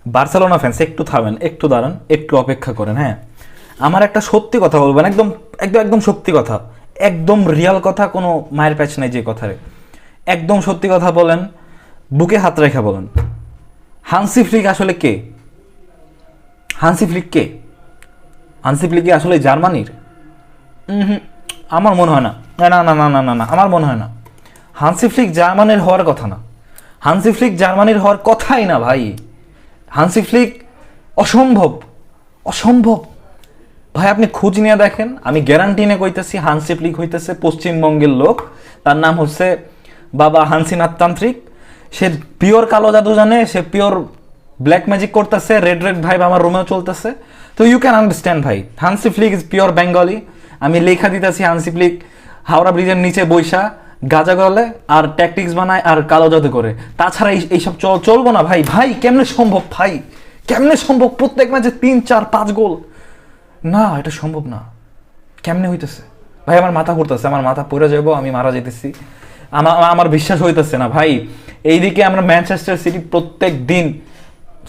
Barcelona fans একটু থামেন, একটু দাঁড়ান, একটু অপেক্ষা করেন। হ্যাঁ, আমার একটা সত্যি কথা বলবেন, একদম একদম একদম সত্যি কথা, একদম রিয়াল কথা, কোনো মায়ের প্যাচ নাই যে কথারে। একদম সত্যি কথা বলেন, বুকে হাত রেখে বলেন, হানসি ফ্লিক আসলে কে? হানসি ফ্লিক কে? হানসি ফ্লিক কি আসলে জার্মানির? হুম, আমার মনে হয় না। না না না না না না না, আমার মনে হয় না। হানসি ফ্লিক জার্মানির হওয়ার কথা না। হানসি ফ্লিক জার্মানির হওয়ার কথাই না ভাই। হানসি ফ্লিক অসম্ভব, অসম্ভব ভাই। আপনি খোঁজ নিয়ে দেখেন, আমি গ্যারান্টি নিয়ে কইতেছি হানসি ফ্লিক হইতেছে পশ্চিমবঙ্গের লোক। তার নাম হচ্ছে বাবা হানসিনাথ তান্ত্রিক। সে পিওর কালো জাদু জানে, সে পিওর ব্ল্যাক ম্যাজিক করতেছে, রেড রেড ভাইব আমার রুমেও চলতেছে। তো ইউ ক্যান আন্ডারস্ট্যান্ড ভাই, Hansi Flick is pure Bengali. আমি লেখা দিতেছি হানসি ফ্লিক হাওড়া ব্রিজের নিচে বৈশা গাজা গলে আর ট্যাকটিক্স বানায় আর কালো জাদু করে। তাছাড়া এইসব চলবো না ভাই। ভাই কেমনে সম্ভব ভাই? কেমনে সম্ভব প্রত্যেক ম্যাচে 3 4 5 গোল? না, এটা সম্ভব না। কেমনে হইতেছে ভাই? আমার মাথা ঘুরতেছে, আমার মাথা পড়ে যাবো, আমি মারা যেতেছি। আমার বিশ্বাস হইতেছে না ভাই। এইদিকে আমরা ম্যানচেস্টার সিটি প্রত্যেক দিন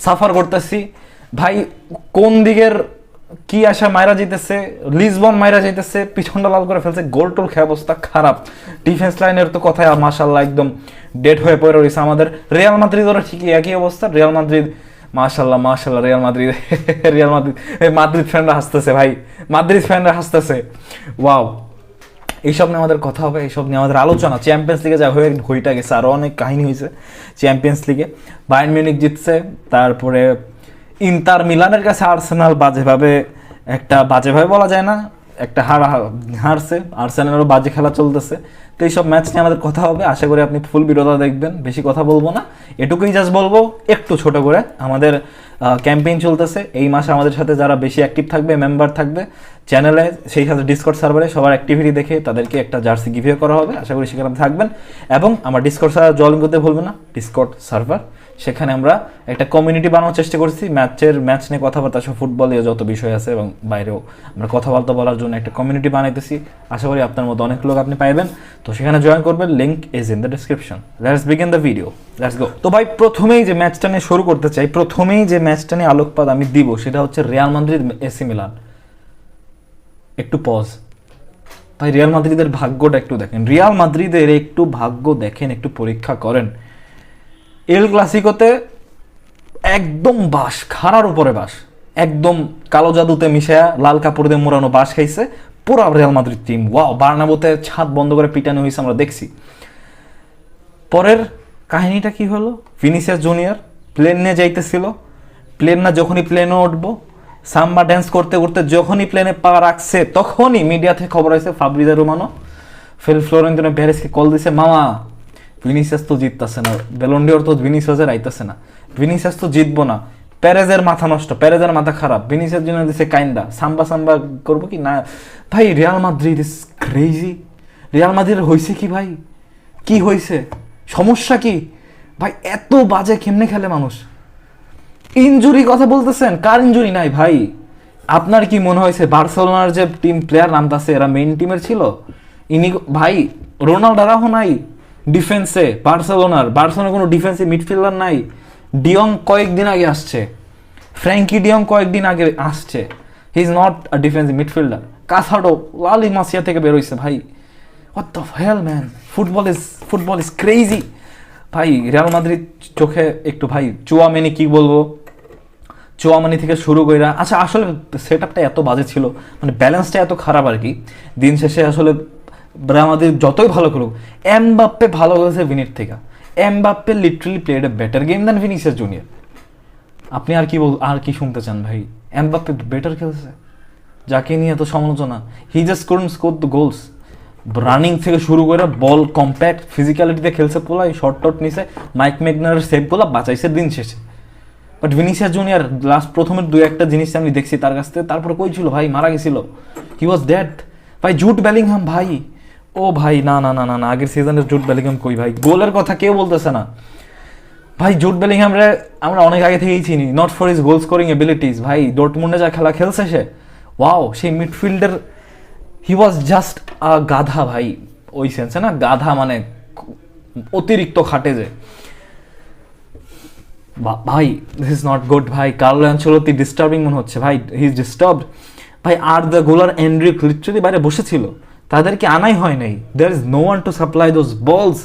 সাফার করতেছি ভাই। কোন দিকের কি আশা মাইরা যেতেছে, লিসবন মাইরা যেতেছে, পিছনটা লাল করে ফেলছে, গোল টোল খেয়ে অবস্থা খারাপ। ডিফেন্স লাইনের তো কথাই মাশাআল্লাহ একদম ডেড হয়ে পড়ে রয়েছে আমাদের। রিয়াল মাদ্রিদের ঠিকই একই অবস্থা। রিয়াল মাদ্রিদ মাশাআল্লাহ মাশাআল্লাহ, Real Madrid Real Madrid, Madrid ফ্যানরা হাসতেছে ভাই, মাদ্রিদ ফ্যানরা হাসতেছে। ওয়াও, এইসব নিয়ে আমাদের কথা হবে, এইসব নিয়ে আমাদের আলোচনা। চ্যাম্পিয়ন্স লিগে যা হইটা গেছে, আরও অনেক কাহিনী হয়েছে চ্যাম্পিয়ন্স লিগে। বায়ার্ন মিউনিক জিতছে, তারপরে ইন্টার মিলানের কাছে আর্সেনাল বাজেভাবে, একটা বাজেভাবে বলা যায় না, একটা হারছে। আর্সেনালেরও বাজে খেলা চলতেছে। তো এইসব ম্যাচ নিয়ে আমাদের কথা হবে। আশা করি আপনি ফুল ভিডিওটা দেখবেন, বেশি কথা বলবো না, এটুকুই জাস্ট বলবো একটু ছোট করে। আমাদের ক্যাম্পেইন চলতেছে এই মাসে, আমাদের সাথে যারা বেশি অ্যাক্টিভ থাকবে, মেম্বার থাকবে চ্যানেলে, সেই সাথে ডিসকর্ড সার্ভারে সবার অ্যাক্টিভিটি দেখে তাদেরকে একটা জার্সি গিভওয়ে করা হবে। আশা করি সেখানে থাকবেন। এবং আমার ডিসকর্ড সার্ভার জয়েন করতে ভুলবেন না, ডিসকর্ড সার্ভার। সেখানে আমরা একটা কমিউনিটি বানানোর চেষ্টা করছি, ম্যাচ নিয়ে কথাবার্তা, সব ফুটবলীয় যত বিষয় আছে এবং বাইরেও আমরা কথাবার্তা বলার জন্য একটা কমিউনিটি বানাইতেছি। আশা করি আপনার মতো অনেক লোক আপনি পাইবেন। তো সেখানে জয়েন করবেন, link is in the description. Let's begin the video, let's go. তো ভাই প্রথমেই যে ম্যাচটা নিয়ে শুরু করতে চাই, প্রথমেই যে ম্যাচটা নিয়ে আলোকপাত আমি দিব সেটা হচ্ছে রিয়াল মাদ্রিদ এসি মিলান। একটু পজ ভাই, রিয়াল মাদ্রিদের ভাগ্যটা একটু দেখেন, রিয়াল মাদ্রিদের একটু ভাগ্য দেখেন, একটু পরীক্ষা করেন। এল ক্লাসিকোতে একদম বাস, খাড়ার উপরে বাস, একদম কালো জাদুতে মিশায়া লাল কাপড় দিয়ে মোড়ানো বাস খাইছে পুরো রিয়াল মাদ্রিদ টিম। ওয়াও, বার্নাবোতে ছাদ বন্ধ করে পিটানো হয়েছে, আমরা দেখছি। পরের কাহিনীটা কি হলো? ভিনিসিয়াস জুনিয়র প্লেন নিয়ে যাইতেছিল, প্লেন না যখনই প্লেনে উঠবো, সাম্বা ড্যান্স করতে করতে যখনই প্লেনে পা রাখছে, তখনই মিডিয়া থেকে খবর আছে ফাব্রিজা রোমানো ফ্লোরেন্তিনো পেরেসকে কল দিছে, মামা ভিনিসিয়াস তো জিততেছে না, ব্যালন ডিওর তো ভিনিসিয়াসের আইতেছে না, ভিনিসিয়াস তো জিতবো না, প্যারেজের মাথা নষ্ট, প্যারেজের মাথা খারাপ, ভিনিসিয়াস জন্য দিছে কাইন্ডা, সাম্বা করবো কি না। ভাই Real Madrid is crazy. Real Madrid হয়েছে কি ভাই? কি হয়েছে? সমস্যা কি ভাই? এত বাজে কেমনে খেলে মানুষ? ইনজুরি কথা বলতেছেন, কার ইনজুরি নাই ভাই? আপনার কি মনে হয়েছে বার্সেলোনার যে টিম প্লেয়ার নামতাছে এরা মেইন টিমের ছিল? ইনি ভাই রোনাল্ডোরাও নাই ডিফেন্সে, বার্সেলোনার কোনো ডিফেন্সে মিডফিল্ডার নাই। ডিয়ং কয়েকদিন আগে আসছে, ফ্র্যাঙ্কি ডিয়ং কয়েকদিন আগে আসছে, he is not a defensive midfielder. Casado La Masia থেকে বেরোইছে ভাই। What the hell man, football is crazy ভাই। রিয়াল মাদ্রিদ চোখে একটু ভাই, চুয়ামেনি কি বলবো, চুয়ামানি থেকে শুরু কইরা, আচ্ছা আসলে সেট আপটা এত বাজে ছিল, মানে ব্যালেন্সটা এত খারাপ আর কি। দিন শেষে আসলে রিয়াল মাদ্রিদ যতই ভালো করুক, এমবাপ্পে ভালো করেছে ভিনির থেকে। Mbappe literally played a better game than Vinicius junior. আপনি আর কি শুনতে চান ভাই? এমবাপ্পে বেটার খেলছে, যাকে নিয়ে এত সমালোচনা। He just couldn't score the goals. Running থেকে শুরু করে বল কম্প্যাক্ট ফিজিক্যালিটিতে খেলছে পোলাই, শর্ট টট নিছে, মাইক ম্যাগনারের সেভগুলো বাঁচাইছে দিন শেষে। বাট ভিনিসিয়াস জুনিয়র লাস্ট প্রথমের 2-1টা জিনিস আমি দেখছি তার কাছ থেকে, তারপরে কই ছিল ভাই? মারা গেছিল, হি ওয়াজ ডেড ভাই। জুট বেলিংহাম ভাই, ও ভাই না না না না না, আগের সিজনের জুট বেলিংহাম কই ভাই? গোলের কথা কেউ বলতেছে না ভাই। জুট বেলিংহামরে আমরা অনেক আগে থেকেই চিনি, not for his goal scoring abilities ভাই। ডর্টমুন্ডে যা খেলা খেলছে সে, ওয়াও, সেই মিডফিল্ডের হি ওয়াজ জাস্ট আ গাধা ভাই। ওই সেন্সে না, গাধা মানে অতিরিক্ত খাটে যে। ভাই দিস ইজ নট গুড ভাই, কার্লো অ্যানচেলত্তি ডিস্টার্বিং মনে হচ্ছে ভাই, হি ইজ ডিস্টার্বড ভাই। আর দ্য গোলার এনরিক লিটারালি বাইরে বসেছিল, তাদেরকে আনাই হয় নাই, there is no one to supply those balls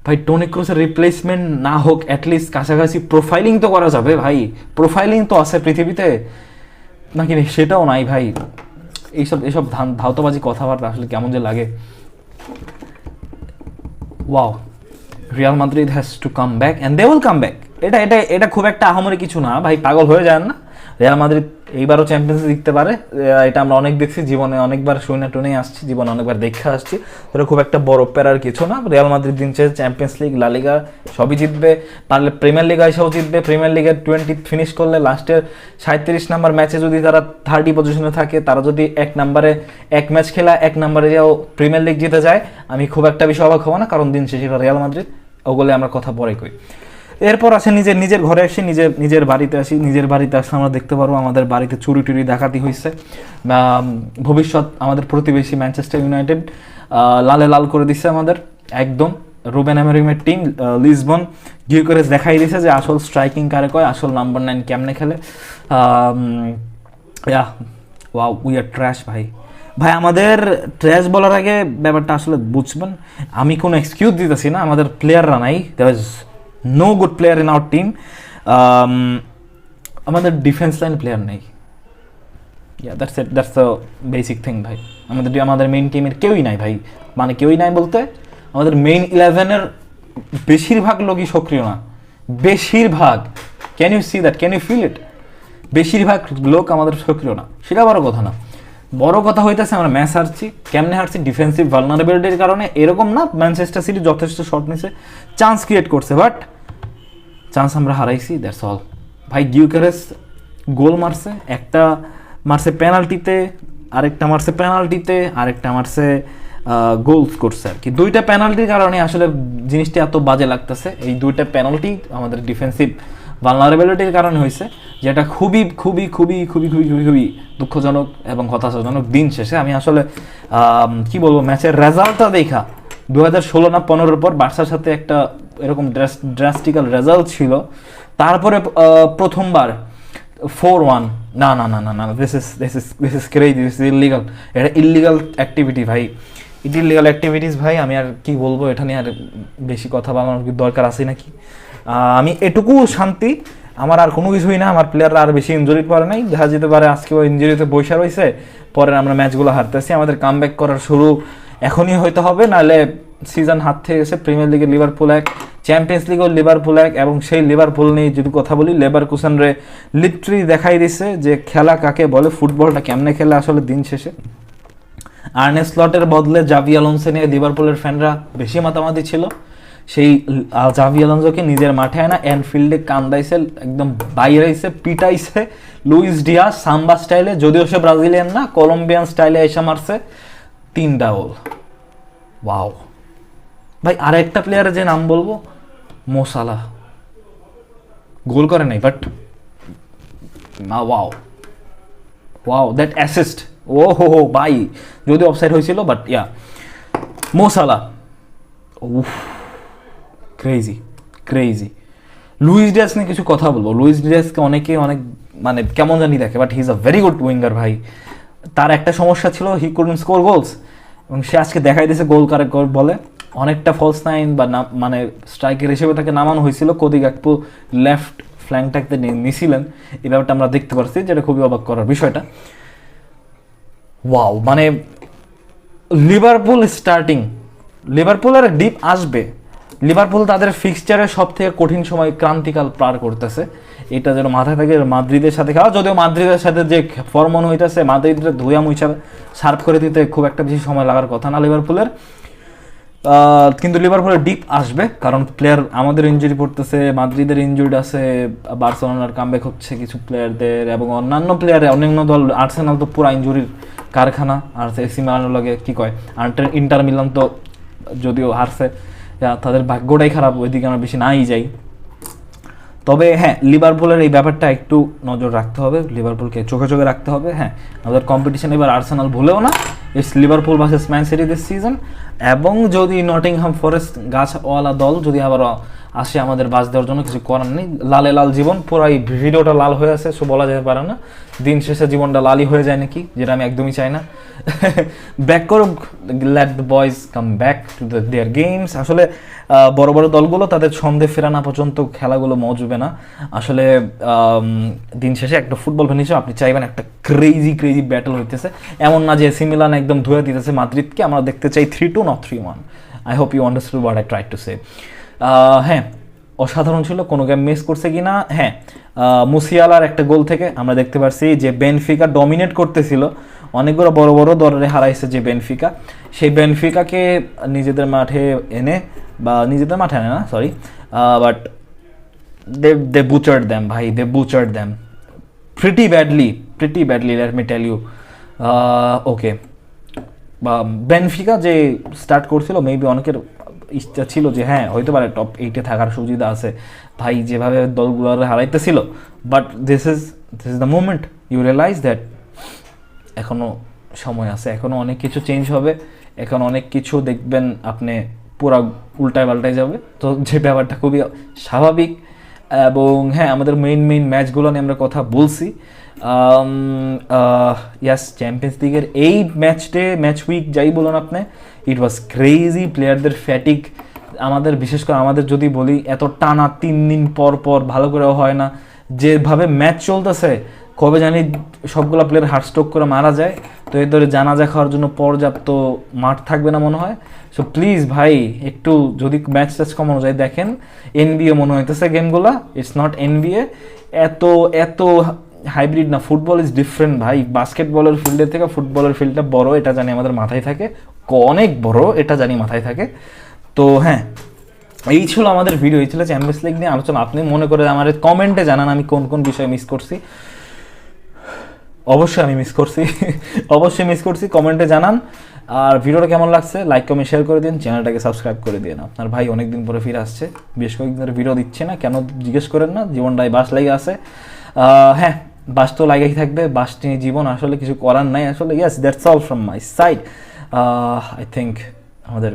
ভাই। টনি ক্রুসের রিপ্লেসমেন্ট না হোক, অ্যাটলিস্ট কাছাকাছি প্রোফাইলিং তো করা যাবে ভাই, প্রোফাইলিং তো আছে পৃথিবীতে নাকি, সেটাও নাই ভাই। এইসব ধাওতাবাজি কথাবার্তা আসলে কেমন যে লাগে। Wow, Real Madrid has to come back and they will come back. এটা খুব একটা আহামরি কিছু না ভাই, পাগল হয়ে যায় না। রিয়াল মাদ্রিদ এইবারও চ্যাম্পিয়ন্স জিততে পারে, এটা আমরা অনেক দেখছি জীবনে, অনেকবার শুনে টুনে আসছি, জীবনে অনেকবার দেখে আসছি। এটা খুব একটা বড় প্যারার কিছু না। রিয়াল মাদ্রিদ দিন শেষে চ্যাম্পিয়ন্স লিগ, লা লিগা সবই জিতবে, পারলে প্রিমিয়ার লিগ এসেও জিতবে। প্রিমিয়ার লিগের 20 ফিনিশ করলে লাস্টের 37 নাম্বার ম্যাচে যদি তারা 30 পজিশনে থাকে, তারা যদি 1 নাম্বারে 1 ম্যাচ খেলা 1 নাম্বারে যাও প্রিমিয়ার লিগ জিতে যায়, আমি খুব একটা বেশি অবাক হবো না, কারণ দিন শেষে রিয়াল মাদ্রিদ। ওগুলো আমরা কথা পরে কই। এরপর আসে নিজের ঘরে আসি, নিজের বাড়িতে আসি। নিজের বাড়িতে আসলে আমরা দেখতে পারবো আমাদের বাড়িতে চুরি টুরি ডাকাতি হয়েছে। ভবিষ্যৎ আমাদের প্রতিবেশী ম্যানচেস্টার ইউনাইটেড লালে লাল করে দিচ্ছে আমাদের একদম। রুবেন আমরিমের টিম লিসবন গিউকেরেস দেখাই দিয়েছে যে আসল স্ট্রাইকিং কারে কয়, আসল নাম্বার 9 কেমনে খেলে। ওয়াও, উই আর ট্র্যাশ ভাই। আমাদের ট্র্যাশ বলার আগে ব্যাপারটা আসলে বুঝবেন, আমি কোনো এক্সকিউজ দিতেছি না, আমাদের প্লেয়াররা নাই, there is no good player in our team. আমাদের ডিফেন্স লাইন প্লেয়ার নেই, দ্যাটস দ্য বেসিক থিং ভাই। আমাদের মেইন টিমের কেউই নাই ভাই, মানে কেউই নাই বলতে আমাদের মেইন 11-এর বেশিরভাগ লোকই সক্রিয় না, বেশিরভাগ। Can you see that, can you feel it? বেশিরভাগ লোক আমাদের সক্রিয় না, সেটা বড় কথা না। বড় কথা হইতেছে আমরা ম্যাচ হারছি। কেমনে হারছি? ডিফেন্সিভ ভালনারেবিলিটির কারণে। এরকম না ম্যানচেস্টার সিটি যথেষ্ট শট নিছে, চান্স ক্রিয়েট করছে, বাট চান্স আমরা হারাইছি, দ্যাটস অল ভাই। গিউকেরেস গোল মারছে, একটা মারছে পেনাল্টিতে, আরেকটা মারছে পেনাল্টিতে, আরেকটা মারছে গোলস করছে আর কি। 2টা পেনাল্টির কারণে আসলে জিনিসটা এত বাজে লাগতেছে। এই 2টা পেনাল্টি আমাদের ডিফেন্সিভ ভালনারেবিলিটির কারণে হয়েছে, যেটা খুবই খুবই খুবই খুবই খুবই খুবই খুবই দুঃখজনক এবং হতাশাজনক। দিন শেষে আমি আসলে কি বলবো, ম্যাচের রেজাল্টটা দেখা 2016 না 15 পর বার্সার সাথে একটা এরকম ড্রাস্টিক্যাল রেজাল্ট ছিল, তারপরে প্রথমবার 4-1। না না না না না, this is crazy, this is illegal. এটা ইললিগাল অ্যাক্টিভিটি ভাই, এটা ইললিগাল অ্যাক্টিভিটিস ভাই। আমি আর কি বলবো, এটা নিয়ে আর বেশি কথা বলার দরকার আছে নাকি? আমি এটুকু শান্তি, আমার আর কোনো কিছুই না। আমার প্লেয়াররা আর বেশি ইনজুরি পড়ে নাই, দেখা যেতে পারে আজকে ওই ইনজুরিতে বৈশা রয়েছে, পরে আমরা ম্যাচগুলো হারতেছি। আমাদের কামব্যাক করার শুরু এখনই হইতে হবে, নাহলে সিজন হাত থেকে গেছে। প্রিমিয়ার লিগে লিভারপুল 1, চ্যাম্পিয়ন্স লিগেও লিভারপুল 1, এবং সেই লিভারপুল নিয়ে যদি কথা বলি, লেভারকুসেন রে লিটারালি দেখাই দিছে যে খেলা কাকে বলে, ফুটবলটা কেমনে খেলে আসলে দিন শেষে। আর্নে স্লটের বদলে জাভি আলোনসো নিয়ে লিভারপুলের ফ্যানরা বেশি মাতামাতি ছিল। সেই জাভি আলোনসোকে নিজের মাঠে আনা অ্যানফিল্ডে কান্দাইছে, একদম বাইরেছে, পিটাইছে লুইস ডিয়াস সাম্বা স্টাইলে, যদিও সে ব্রাজিলিয়ান না, কলম্বিয়ান স্টাইলে এসে মারছে 3টা গোল। ওয়াও ভাই। আর একটা প্লেয়ারের যে নাম বলবো, মো সালাহ, গোল করে নাই, but wow wow that assist, ও হো হো ভাই, যদি অফসাইড হয়েছিল, বাট ইয়া মো সালাহ, উফ, ক্রেজি ক্রেজি। লুইস ডিয়াস নিয়ে কিছু কথা বলবো। লুইস ডিয়াসকে অনেকে অনেক মানে কেমন জানি দেখে, but he is a very good winger ভাই। তার একটা সমস্যা ছিল, হি কুডন্ট স্কোর গোলস, এবং সে আজকে দেখাই দিয়েছে গোল কারে বলে। অনেকটা ফলস নাইন বা মানে স্ট্রাইকার হিসেবে তাকে নামানো হয়েছিল, কোদি গাকপো লেফট ফ্ল্যাঙ্কটাকে নিয়েছিলেন, এই ব্যাপারটা আমরা দেখতে পাচ্ছি, যেটা খুবই অবাক করার বিষয়টা। ওয়াও, মানে লিভারপুল স্টার্টিং, লিভারপুলের ডিপ আসবে। লিভারপুল তাদের ফিক্সচারের সব থেকে কঠিন সময় ক্রান্তিকাল পার করতেছে, এটা যেন মাথায় থাকে। মাদ্রিদের সাথে খেলা, যদিও মাদ্রিদের সাথে যে ফরমন হইতেছে, মাদ্রিদের ধুয়া মুছা সার্ভ করে দিতে খুব একটা বেশি সময় লাগার কথা না লিভারপুলের। কিন্তু লিভারপুলের ডিপ আসবে, কারণ প্লেয়ার আমাদের ইনজুরি পড়তেছে, মাদ্রিদের ইনজুরি আছে, বার্সেলোনার কামব্যাক হচ্ছে কিছু প্লেয়ারদের, এবং অন্যান্য প্লেয়ারে অন্যান্য দল। আর্সেনাল তো পুরো ইনজুরির কারখানা, আর এসি মিলানের লগে কী কয়, ইন্টার মিলান তো যদিও হারছে, তাদের ভাগ্যটাই খারাপ, ওইদিকে আমরা বেশি নাই যাই। তবে হ্যাঁ, লিভারপুলের এই ব্যাপারটা একটু নজর রাখতে হবে, লিভারপুলকে চোখে চোখে রাখতে হবে। হ্যাঁ, আমাদের কম্পিটিশন এবার আর্সেনাল ভুলেও না, it's Liverpool versus man city this season. এবং যদি নটিংহাম ফরেস্ট গাছওয়ালা দল যদি আবার আসে আমাদের বাস দেওয়ার জন্য, কিছু করার নেই, লালে লাল জীবন, পুরো এই ভিডিওটা লাল হয়ে আছে, সো বলা যেতে পারে না, দিন শেষে জীবনটা লালই হয়ে যায় নাকি, যেটা আমি একদমই চাই না। ব্যাক করুক, let the boys come back to their games. আসলে বড় বড় দলগুলো তাদের ছন্দে ফেরা না পর্যন্ত খেলাগুলো মজবে না। আসলে দিন শেষে একটা ফুটবল ফ্যান হিসেবে আপনি চাইবেন একটা ক্রেজি ব্যাটল হইতেছে, এমন না যে এসি মিলান একদম ধুয়ে দিতেছে মাদ্রিদকে, আমরা দেখতে চাই 3-2 not 3-1। I hope you understood what I try to say. হ্যাঁ, অসাধারণ ছিল, কোনো গেম মিস করছে কি না। হ্যাঁ, মুসিয়ালার একটা গোল থেকে আমরা দেখতে পারছি যে বেনফিকা ডমিনেট করতেছিল, অনেকগুলো বড় বড় দলে হারাইছে যে বেনফিকা, সেই বেনফিকাকে নিজেদের মাঠে এনে, বা নিজেদের মাঠে আনে না, sorry, but they butchered them ভাই, they butchered them pretty badly, let me tell you. Okay, বা বেনফিকা যে স্টার্ট করছিল, মেবি অনেকের ইচ্ছা ছিল যে হ্যাঁ হয়তো পারে টপ 8-এ থাকার সুবিধা আছে ভাই, যেভাবে দলগুলো হারাইতেছিল, but this is the moment you realize that এখনও সময় আছে, এখনও অনেক কিছু চেঞ্জ হবে, এখন অনেক কিছু দেখবেন আপনি পুরা উল্টায় পাল্টায় যাবে, তো যে ব্যাপারটা খুবই স্বাভাবিক। এবং হ্যাঁ, আমাদের মেইন ম্যাচগুলো নিয়ে আমরা কথা বলছি। ইয়াস, চ্যাম্পিয়ন্স লিগের এই ম্যাচ উইক যাই বলুন আপনি, ইট ওয়াজ ক্রেজি, প্লেয়ারদের ফ্যাটিক, আমাদের বিশেষ করে আমাদের যদি বলি, এত টানা 3 দিন পর ভালো করেও হয় না, যেভাবে ম্যাচ চলতেছে, কবে জানি সবগুলো প্লেয়ার হার্টস্ট্রোক করে মারা যায়, তো এর ধরে জানাজা খাওয়ার জন্য পর্যাপ্ত মাঠ থাকবে না মনে হয়। সো প্লিজ ভাই, একটু যদি ম্যাচ কমানো যায়, দেখেন এনবিএ মনে হইতেছে গেমগুলা, ইটস নট এনবিএ, এত হাইব্রিড না, ফুটবল ইজ ডিফারেন্ট ভাই, বাস্কেটবলের ফিল্ডের থেকে ফুটবলের ফিল্ডটা বড়, এটা জানি আমাদের মাথায় থাকে, অনেক বড়, এটা জানি মাথায় থাকে। তো হ্যাঁ, এই ছিল আমাদের ভিডিও, এই ছিল চ্যাম্পিয়ন্স লিগ নিয়ে আলোচনা। আপনি মনে করে আমার কমেন্টে জানান আমি কোন বিষয়ে মিস করছি। অবশ্যই আমি মিস করছি, কমেন্টে জানান। আর ভিডিওটা কেমন লাগছে লাইক কমেন্ট শেয়ার করে দিন, চ্যানেলটাকে সাবস্ক্রাইব করে দিন। আপনার ভাই অনেকদিন পরে ফিরে আসছে, বেশ কয়েকদিন ধরে ভিডিও দিচ্ছে না, কেন জিজ্ঞেস করেন না, জীবনটাই বাস লেগে আছে। হ্যাঁ, বাস তো লাগাই থাকবে, বাস নিয়ে জীবন, আসলে কিছু করার নাই আসলে। Yes, that's all from my side. I think আমাদের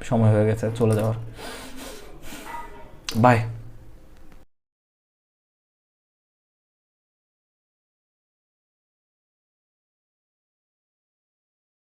সময় হয়ে গেছে চলে যাওয়ার। বাই।